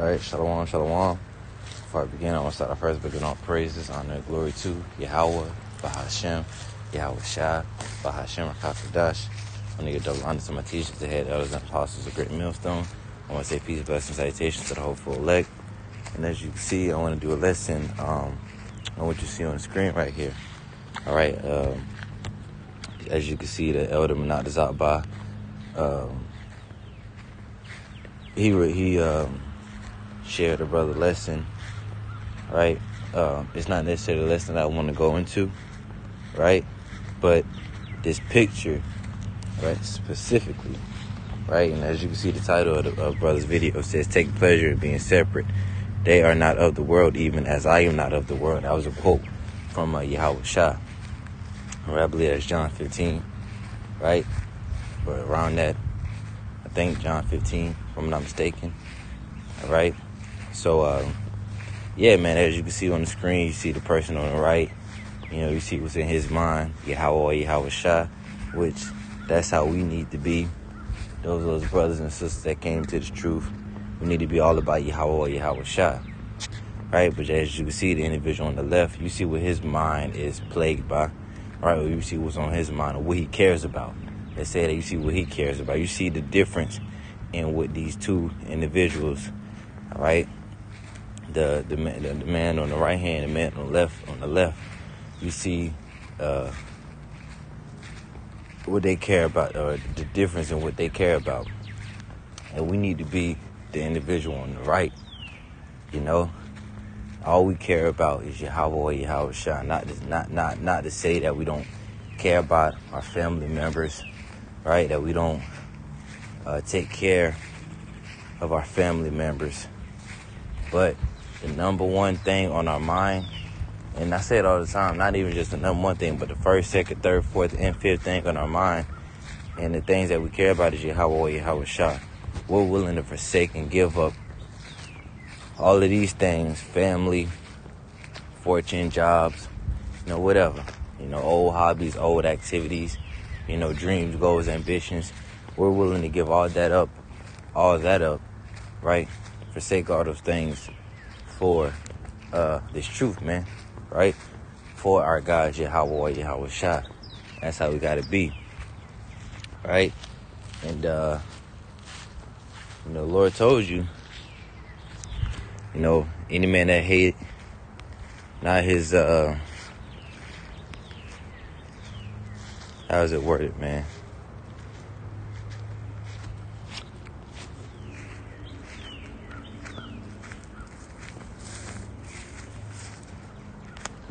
All right, shalom, shalom. Before I begin, I want to start off first begin all praises, honor, and glory to Yahweh, Bahashem, Yahweh Shai, Bahashem, Rakakadash. I want to give double honor to my teachers, the head elders, and apostles of Great Millstone. I want to say peace, blessings, salutations to the hopeful elect. And as you can see, I want to do a lesson on what you see on the screen right here. All right, as you can see, the elder Menat Zabba, he shared a brother lesson, right? It's not necessarily a lesson that I want to go into, right? But this picture, right, specifically, right? And as you can see, the title of brother's video says, "Take pleasure in being separate. They are not of the world, even as I am not of the world." That was a quote from Yahweh Shai. I believe that's John 15, right? But around that, I think John 15, if I'm not mistaken. All right. So, yeah, man, as you can see on the screen, you see the person on the right. You know, you see what's in his mind, Yahweh Shai, which that's how we need to be. Those brothers and sisters that came to this truth. We need to be all about Yahweh Shai, right? But as you can see, the individual on the left, you see what his mind is plagued by, right? You see what's on his mind or what he cares about. Let's say that you see what he cares about. You see the difference in what these two individuals, all right? The man on the right hand, the man on the left, you see what they care about, or the difference in what they care about. And we need to be the individual on the right. You know, all we care about is Yahweh Shai. Not to say that we don't care about our family members, right? That we don't take care of our family members, but the number one thing on our mind, and I say it all the time, not even just the number one thing, but the first, second, third, fourth, and fifth thing on our mind, and the things that we care about is Yahweh Shai. We're willing to forsake and give up all of these things, family, fortune, jobs, you know, whatever. You know, old hobbies, old activities, you know, dreams, goals, ambitions. We're willing to give all that up, right? Forsake all those things for this truth, man, right? For our God, Yahweh Shai. That's how we gotta be, right? And you know, the Lord told you, you know, any man that hate not his how is it worded, man?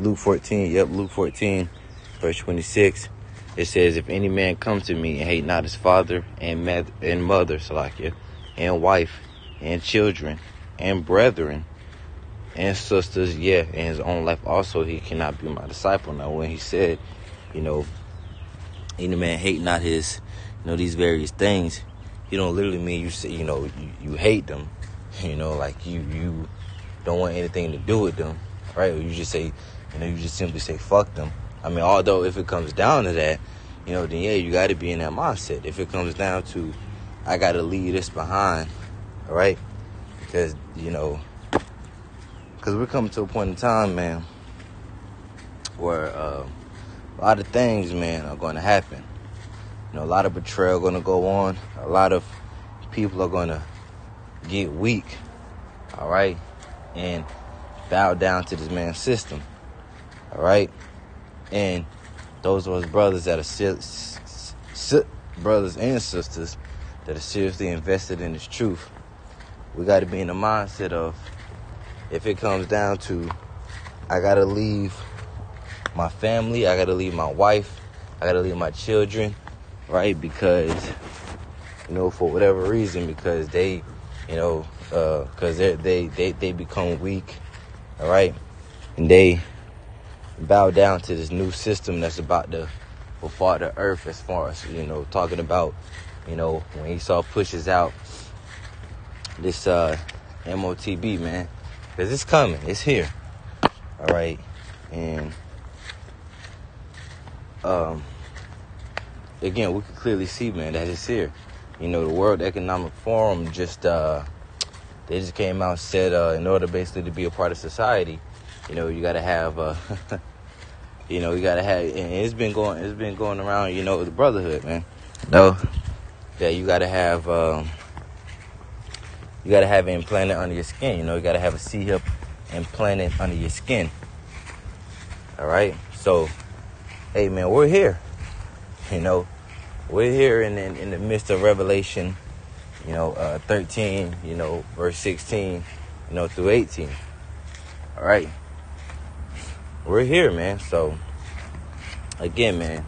Luke 14, verse 26. It says, "If any man come to me and hate not his father and mother, Salakia, and wife and children and brethren and sisters, yeah, and his own life also, he cannot be my disciple." Now, when he said, you know, any man hate not his, you know, these various things, you don't literally mean you say, you know, you hate them, you know, like you don't want anything to do with them, right? Or you just say, you know, you just simply say, fuck them. I mean, although if it comes down to that, you know, then yeah, you got to be in that mindset. If it comes down to, I got to leave this behind, all right? Because, you know, because we're coming to a point in time, man, where a lot of things, man, are going to happen. You know, a lot of betrayal going to go on. A lot of people are going to get weak, all right? And bow down to this man's system. All right, and those of us brothers that are brothers and sisters that are seriously invested in this truth, we got to be in the mindset of, if it comes down to, I got to leave my family, I got to leave my wife, I got to leave my children, right? Because, you know, for whatever reason, because they, you know, because they become weak, all right, and they bow down to this new system that's about to befall the earth, as far as, you know, talking about, you know, when Esau pushes out this MOTB, man, because it's coming, it's here, all right, and again, we can clearly see, man, that it's here. You know, the World Economic Forum just They just came out and said, in order basically to be a part of society, you gotta have, you gotta have, and it's been going around, the brotherhood, man. That you gotta have it implanted under your skin. You gotta have a C-hip implanted under your skin. All right. So, hey, man, we're here. We're here in the midst of Revelation, 13, verse 16, through 18. All right. We're here, man. So, again, man,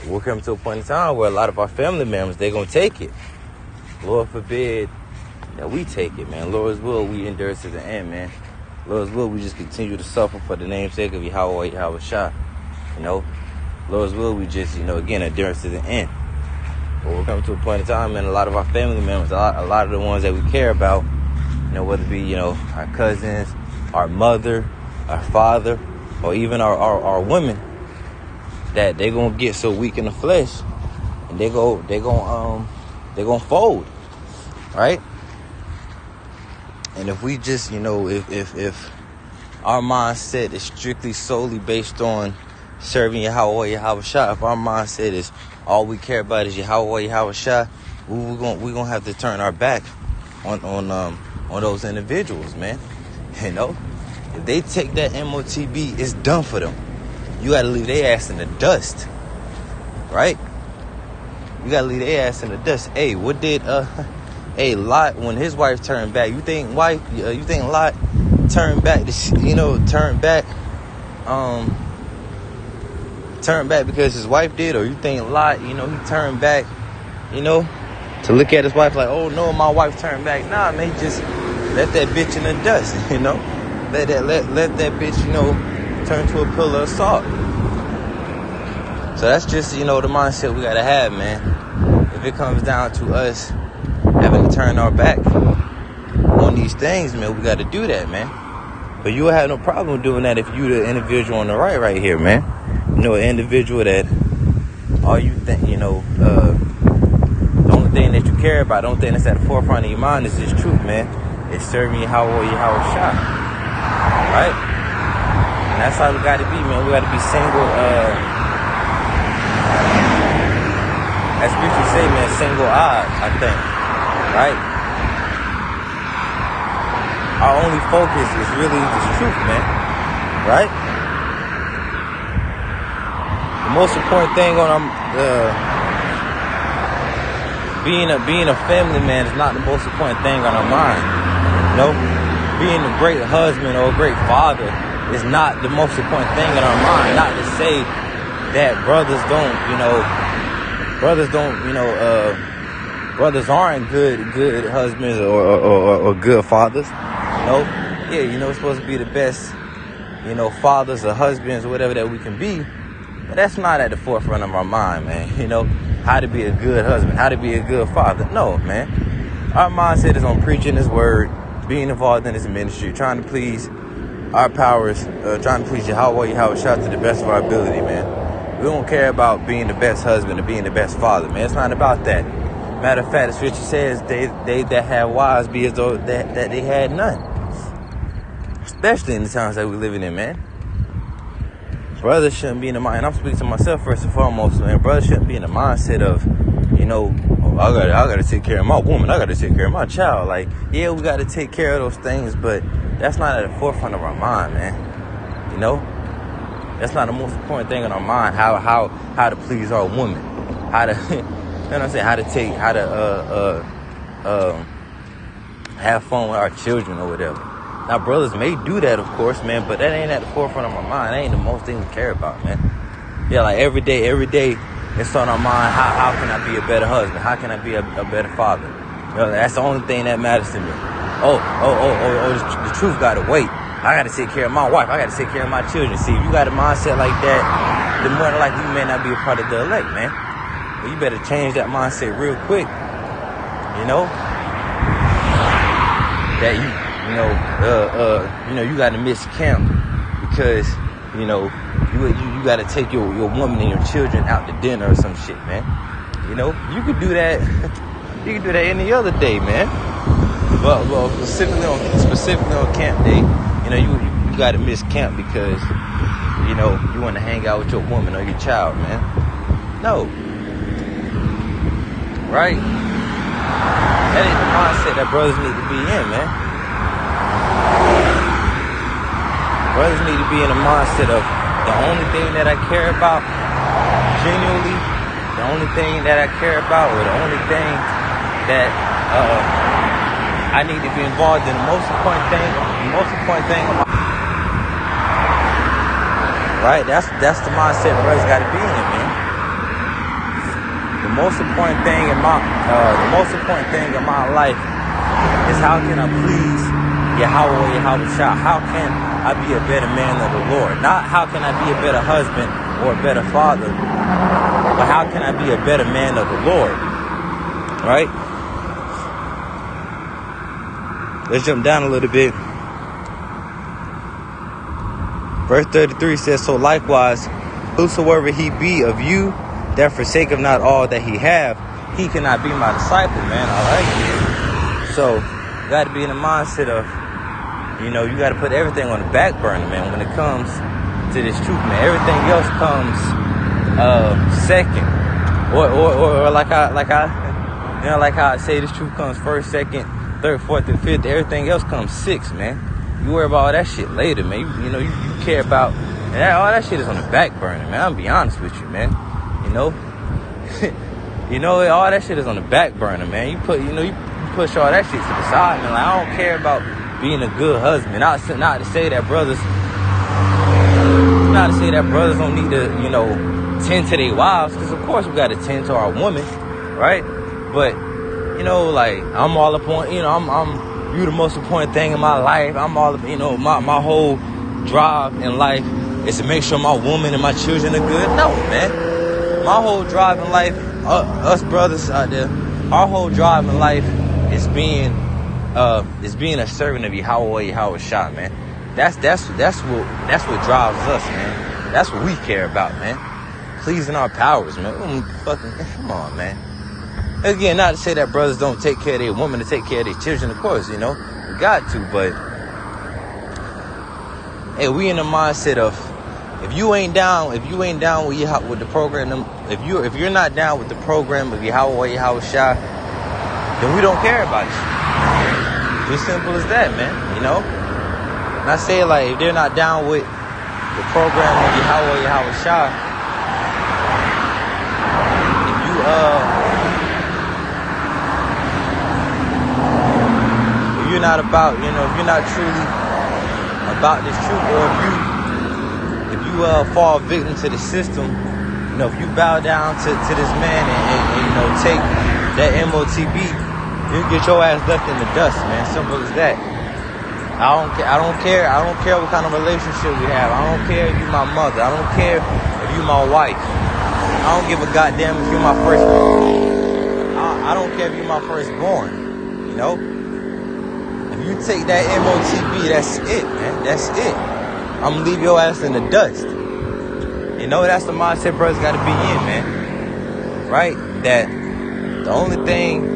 we're coming to a point in time where a lot of our family members, they're going to take it. Lord forbid that we take it, man. Lord's will, we endure to the end, man. Lord's will, we just continue to suffer for the name's sake of Yahweh Shah. Lord's will, we just, again, endurance to the end. But we're coming to a point in time, man, a lot of our family members, a lot of the ones that we care about, whether it be, our cousins, our mother, our father, or even our women, that they're going to get so weak in the flesh, and they're going to fold, right? And if we just, if our mindset is strictly solely based on serving Yahweh Shah, if our mindset is all we care about is Yahweh Shah, we're gonna have to turn our back on those individuals, man. If they take that MOTB, it's done for them. You gotta leave their ass in the dust, right? You gotta leave their ass in the dust. Hey, what did Lot, when his wife turned back? You think Lot turned back? Turned back because his wife did, or you think Lot, he turned back, to look at his wife like, oh no, my wife turned back? Nah, man, he just left that bitch in the dust, let that bitch, turn to a pillar of salt. So that's just, the mindset we gotta have, man. If it comes down to us having to turn our back on these things, man, we gotta do that, man. But you will have no problem doing that if you the individual on the right here, man. An individual that all you think, the only thing that you care about, the only thing that's at the forefront of your mind is this truth, man. It's serving Yahweh Shah, right? And that's how we got to be, man. We got to be single, as scripture say, man, single eyed, I think, right? Our only focus is really this truth, man, right? The most important thing on being a family man is not the most important thing on our mind. Being a great husband or a great father is not the most important thing in our mind. Not to say that brothers aren't good husbands or good fathers. We're supposed to be the best, fathers or husbands or whatever that we can be. But that's not at the forefront of our mind, man. How to be a good husband, how to be a good father. No, man. Our mindset is on preaching his word, being involved in his ministry, trying to please our powers, trying to please Yahweh Shah to the best of our ability, man. We don't care about being the best husband or being the best father, man. It's not about that. Matter of fact, the scripture says they that have wives be as though that they had none. Especially in the times that we're living in, man. Brothers shouldn't be in the mind. And I'm speaking to myself first and foremost, man. Brothers shouldn't be in the mindset of, I gotta take care of my woman. I gotta take care of my child. Like, yeah, we gotta take care of those things, but that's not at the forefront of our mind, man. That's not the most important thing in our mind. How to please our woman. How to, what I'm saying? How to have fun with our children or whatever. Now, brothers may do that, of course, man, but that ain't at the forefront of my mind. That ain't the most thing we care about, man. Yeah, like every day, it's on our mind. How can I be a better husband? How can I be a better father? That's the only thing that matters to me. The truth gotta wait. I gotta take care of my wife. I gotta take care of my children. See, if you got a mindset like that, then more than likely you may not be a part of the elect, man. But you better change that mindset real quick. That you got to miss camp because, you got to take your woman and your children out to dinner or some shit, man. You could do that. You can do that any other day, man. But specifically on camp day, you know, you got to miss camp because, you know, you want to hang out with your woman or your child, man. No. Right? That ain't the mindset that brothers need to be in, man. Brothers need to be in the mindset of the only thing that I care about, genuinely, the only thing that I care about, or the only thing that I need to be involved in, the most important thing of my, right? That's the mindset brothers got to be in, man. The most important thing in my life is how can I please Yahweh or Yahweh Shah? How can I be a better man of the Lord? Not how can I be a better husband or a better father, but how can I be a better man of the Lord? Right? Let's jump down a little bit. Verse 33 says, so likewise, whosoever he be of you that forsaketh not all that he have, he cannot be my disciple, man. I like it. So, you got to be in the mindset of, you know, you got to put everything on the back burner, man, when it comes to this truth, man. Everything else comes second. Or like how I say this truth comes first, second, third, fourth, and fifth. Everything else comes sixth, man. You worry about all that shit later, man. You know, you care about, and all that shit is on the back burner, man. I'm gonna be honest with you, man. You know, you know, all that shit is on the back burner, man. You push all that shit to the side, man. Like, I don't care about being a good husband. Not to say that brothers don't need to, you know, tend to their wives, because of course we got to tend to our women, right? But, you know, like, I'm all up on, you know, you the most important thing in my life. I'm all, you know, my whole drive in life is to make sure my woman and my children are good. No, man. My whole drive in life, us brothers out there, our whole drive in life is being a servant of Yahweh Shah, man. That's what drives us, man. That's what we care about, man. Pleasing our powers, man. Come on, man. Again, not to say that brothers don't take care of their women, to take care of their children, of course, you know, we got to, but hey, we in the mindset of, if you ain't down with the program, if you're not down with the program of Yahweh Shah, then we don't care about you. It's as simple as that, man, you know? And I say, like, if they're not down with the program of Yahweh Shah, if you're not about, you know, if you're not truly about this truth, or if you fall victim to the system, you know, if you bow down to this man and you know, take that MOTB, you get your ass left in the dust, man. Simple as that. I don't care what kind of relationship we have. I don't care if you my mother. I don't care if you my wife. I don't give a goddamn if you my firstborn. I don't care if you my firstborn. You know? If you take that MOTB, that's it, man. That's it. I'm gonna leave your ass in the dust. You know, that's the mindset brothers gotta be in, man. Right? That the only thing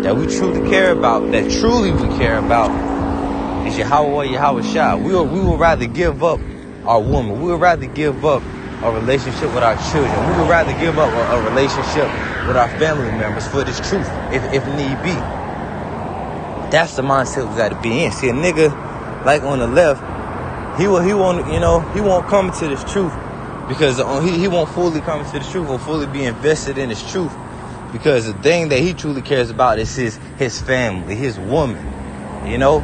that we truly care about, is Yahweh Shah. We would rather give up our woman. We would rather give up a relationship with our children. We would rather give up a relationship with our family members for this truth, if need be. That's the mindset we got to be in. See, a nigga like on the left, he won't come to this truth because he won't fully come to this truth or fully be invested in this truth, because the thing that he truly cares about is his family, his woman, you know,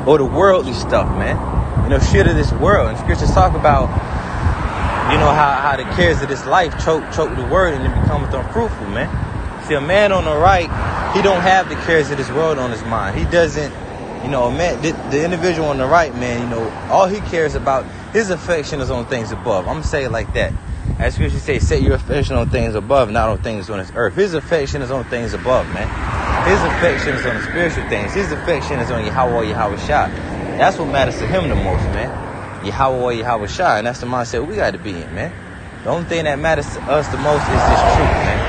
or the worldly stuff, man. You know, shit of this world. And scriptures talk about, you know, how the cares of this life choke the word and it becomes unfruitful, man. See, a man on the right, he don't have the cares of this world on his mind. He doesn't, you know, man, the individual on the right, man, you know, all he cares about, his affection is on things above. I'm going to say it like that. As scripture say, set your affection on things above, not on things on this earth. His affection is on things above, man. His affection is on the spiritual things. His affection is on Yahweh Shah. That's what matters to him the most, man. Yahweh Shah. And that's the mindset we got to be in, man. The only thing that matters to us the most is this truth, man.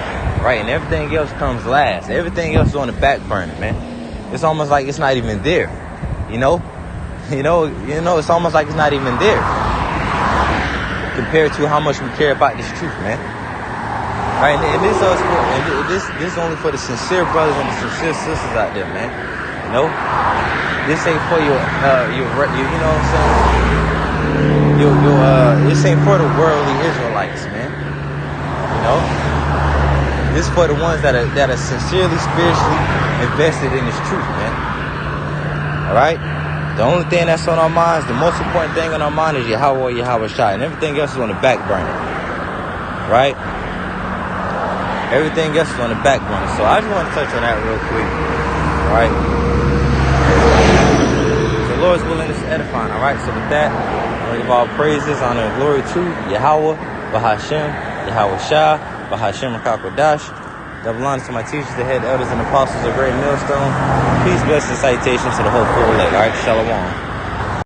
right? And everything else comes last. Everything else is on the back burner, man. It's almost like it's not even there, you know? It's almost like it's not even there compared to how much we care about this truth, man. Right? And this is only for the sincere brothers and the sincere sisters out there, man. You know? This ain't for your you know what I'm saying? This ain't for the worldly Israelites, man. You know? This is for the ones that are sincerely, spiritually invested in this truth, man. Alright? The only thing that's on our minds, the most important thing on our mind is Yahweh or Yahweh Shai. And everything else is on the back burner. Right? Everything else is on the back burner. So I just want to touch on that real quick. Alright? The Lord's willing is edifying. Alright? So with that, I give all praises, honor, and glory to Yahweh, Bahashem, Yahweh Shai, Bahashem HaKakodash. Double honors to my teachers, the head elders, and apostles of Great Millstone. Peace, blessings, and salutations to the whole full leg. All right, shalom.